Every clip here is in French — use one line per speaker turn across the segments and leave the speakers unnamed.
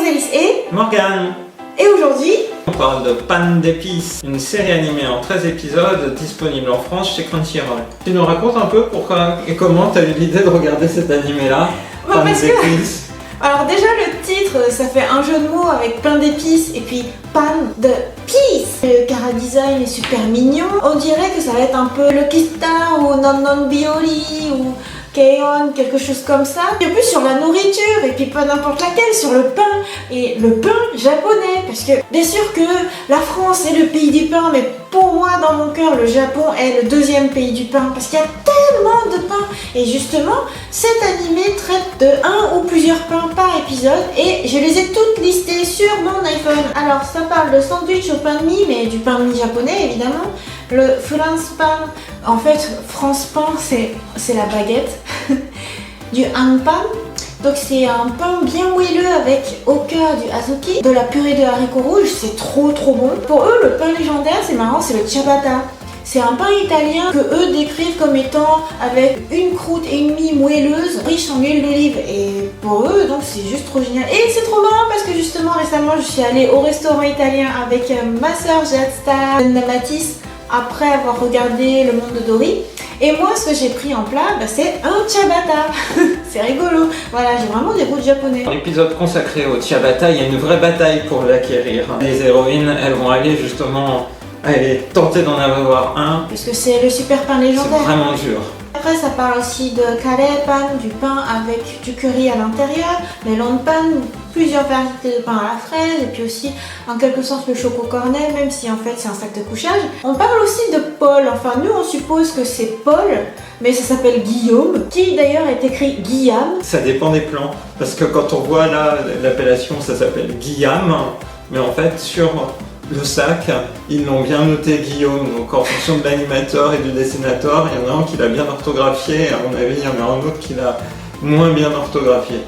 Zélis et
Morgane.
Et aujourd'hui,
On parle de Pan d'épices, une série animée en 13 épisodes disponible en France chez Crunchyroll. Tu nous racontes un peu pourquoi et comment tu as eu l'idée de regarder cet animé-là, Pan d'épices.
Alors déjà le titre, ça fait un jeu de mots avec pain d'épices et puis pan de peace. Le chara-design est super mignon. On dirait que ça va être un peu Lucky Star ou Non Non Biori ou K-On, quelque chose comme ça. Et en plus sur la nourriture, et puis pas n'importe laquelle, sur le pain. Et le pain japonais, parce que bien sûr que la France est le pays du pain, mais pour moi, dans mon cœur, le Japon est le deuxième pays du pain, parce qu'il y a tellement de pain. Et justement, cet animé traite de un ou plusieurs pains par épisode, et je les ai toutes listées sur mon iPhone. Alors ça parle de sandwich au pain de mie, mais du pain de mie japonais évidemment. Le France Pan, en fait, France Pan, c'est la baguette. Du hanpan, donc c'est un pain bien moelleux avec au cœur du azuki, de la purée de haricots rouges, c'est trop bon. Pour eux, le pain légendaire, c'est marrant, c'est le ciabatta. C'est un pain italien que eux décrivent comme étant avec une croûte et une mie moelleuse, riche en huile d'olive. Et pour eux, donc c'est juste trop génial. Et c'est trop marrant parce que justement récemment, je suis allée au restaurant italien avec ma soeur Jadsta Namatis après avoir regardé Le Monde de Dory. Et moi, ce que j'ai pris en plat, c'est un ciabatta. C'est rigolo. Voilà, j'ai vraiment des goûts de japonais.
Dans l'épisode consacré au ciabatta, il y a une vraie bataille pour l'acquérir. Les héroïnes, elles vont aller justement tenter d'en avoir un.
Parce que c'est le super pain légendaire.
C'est vraiment dur.
Après, ça parle aussi de kare pan, du pain avec du curry à l'intérieur, melon pan, plusieurs variétés de pain à la fraise, et puis aussi en quelque sorte le choco cornet, même si en fait c'est un sac de couchage. On parle aussi de Paul, enfin nous on suppose que c'est Paul, mais ça s'appelle Guillaume, qui d'ailleurs est écrit Guillaume.
Ça dépend des plans, parce que quand on voit là l'appellation, ça s'appelle Guillaume, mais en fait sur le sac, ils l'ont bien noté Guillaume, donc en fonction de l'animateur et du dessinateur, il y en a un qui l'a bien orthographié, et à mon avis il y en a un autre qui l'a moins bien orthographié.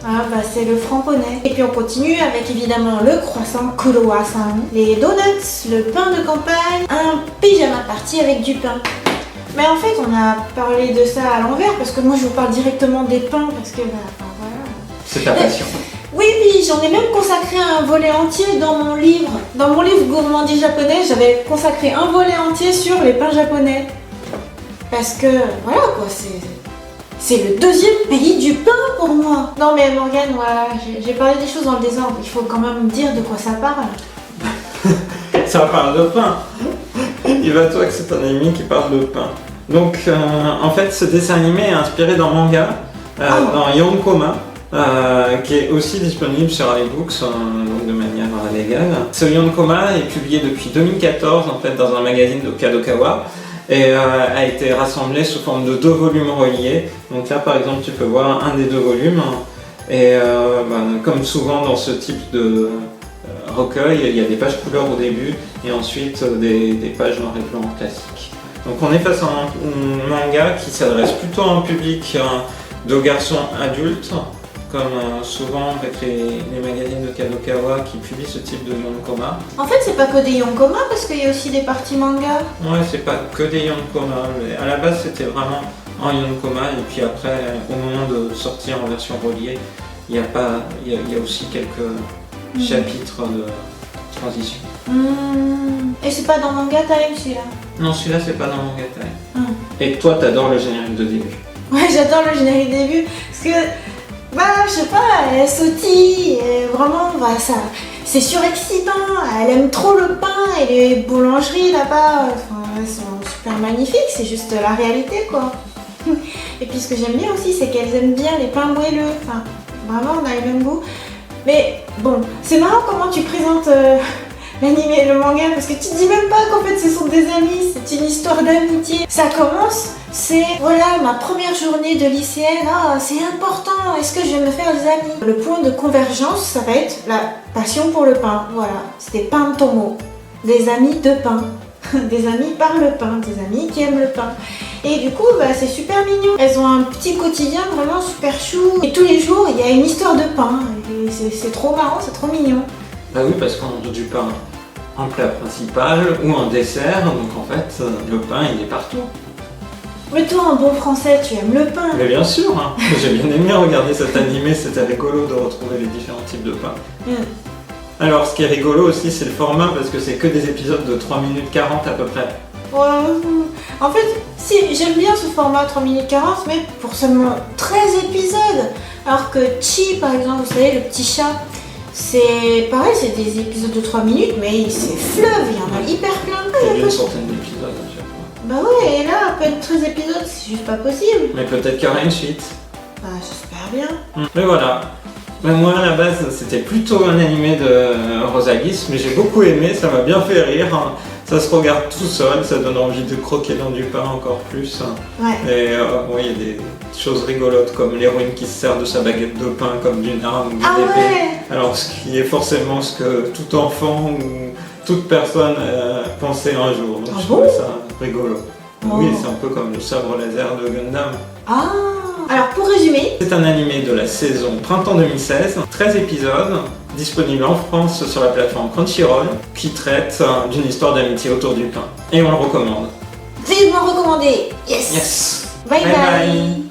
Ah c'est le franc-ponais. Et puis on continue avec évidemment le croissant croissant, les donuts, le pain de campagne, un pyjama party avec du pain. Mais en fait on a parlé de ça à l'envers parce que moi je vous parle directement des pains parce que voilà.
C'est ta passion.
Oui, j'en ai même consacré un volet entier dans mon livre. Dans mon livre Gourmandise japonais, j'avais consacré un volet entier sur les pains japonais. Parce que, voilà quoi, c'est le deuxième pays du pain pour moi. Non mais Morgane, voilà, j'ai parlé des choses dans le désordre. Il faut quand même dire de quoi ça parle.
Ça parle de pain. Il va toi que c'est un anime qui parle de pain. Donc, en fait, ce dessin animé est inspiré d'un manga, dans Yonkoma. Qui est aussi disponible sur iBooks donc de manière légale. Ce Yonkoma est publié depuis 2014 en fait dans un magazine de Kadokawa et a été rassemblé sous forme de 2 volumes reliés. Donc là par exemple tu peux voir un des 2 volumes et comme souvent dans ce type de recueil, il y a des pages couleurs au début et ensuite des pages noir et blanc classiques. Donc on est face à un manga qui s'adresse plutôt à un public de garçons adultes, comme souvent avec les magazines de Kadokawa qui publient ce type de Yonkoma.
En fait, c'est pas que des Yonkoma parce qu'il y a aussi des parties manga.
Ouais, c'est pas que des Yonkoma, mais à la base c'était vraiment un Yonkoma et puis après, au moment de sortir en version reliée, il y a aussi quelques chapitres de transition.
Et c'est pas dans Manga Time celui-là?
Non, celui-là c'est pas dans Manga Time. Et toi, t'adores le générique de début?
Ouais, j'adore le générique début parce que je sais pas, elle sautille, et vraiment, ça, c'est surexcitant, elle aime trop le pain et les boulangeries là-bas, elles sont super magnifiques, c'est juste la réalité quoi. Et puis ce que j'aime bien aussi, c'est qu'elles aiment bien les pains moelleux, enfin, vraiment on a le même goût. Mais bon, c'est marrant comment tu présentes l'anime et le manga, parce que tu te dis même pas qu'en fait ce sont des amis, c'est une histoire d'amitié. Ça commence, c'est voilà ma première journée de lycéenne, c'est important, est-ce que je vais me faire des amis? Le point de convergence, ça va être la passion pour le pain, voilà, c'était pain tomo, des amis de pain, des amis par le pain, des amis qui aiment le pain. Et du coup, c'est super mignon. Elles ont un petit quotidien vraiment super chou. Et tous les jours, il y a une histoire de pain. Et c'est trop marrant, c'est trop mignon.
Bah oui, parce qu'on a du pain en plat principal ou en dessert, donc en fait, le pain il est partout.
Mais toi, en bon français, tu aimes le pain.
Mais bien sûr, hein. J'ai bien aimé regarder cet animé, c'était rigolo de retrouver les différents types de pain. Alors ce qui est rigolo aussi, c'est le format parce que c'est que des épisodes de 3 minutes 40 à peu près.
Ouais, en fait, si, j'aime bien ce format 3 minutes 40, mais pour seulement 13 épisodes. Alors que Chi, par exemple, vous savez, le petit chat, c'est pareil, c'est des épisodes de 3 minutes, mais c'est fleuve, il y en a hyper plein.
Il y a une centaine d'épisodes à chaque fois.
Bah ouais, et là, à peine 13 épisodes, c'est juste pas possible.
Mais peut-être qu'il y aura une suite.
Bah, j'espère bien.
Mais voilà. Mais moi, à la base, c'était plutôt un animé de Rosalis, mais j'ai beaucoup aimé, ça m'a bien fait rire. Ça se regarde tout seul, ça donne envie de croquer dans du pain encore plus.
Ouais.
Et oui, il y a des choses rigolotes comme l'héroïne qui se sert de sa baguette de pain comme d'une arme ou d'une épée.
Ouais.
Alors, ce qui est forcément ce que tout enfant ou toute personne pensait un jour. Donc, je trouvais ça rigolo. Oui, c'est un peu comme le sabre laser de Gundam.
Ah. Alors, pour résumer,
c'est un animé de la saison printemps 2016, 13 épisodes, disponible en France sur la plateforme Crunchyroll, qui traite d'une histoire d'amitié autour du pain. Et on le recommande.
vivement recommandé. Yes.
Yes.
Bye bye.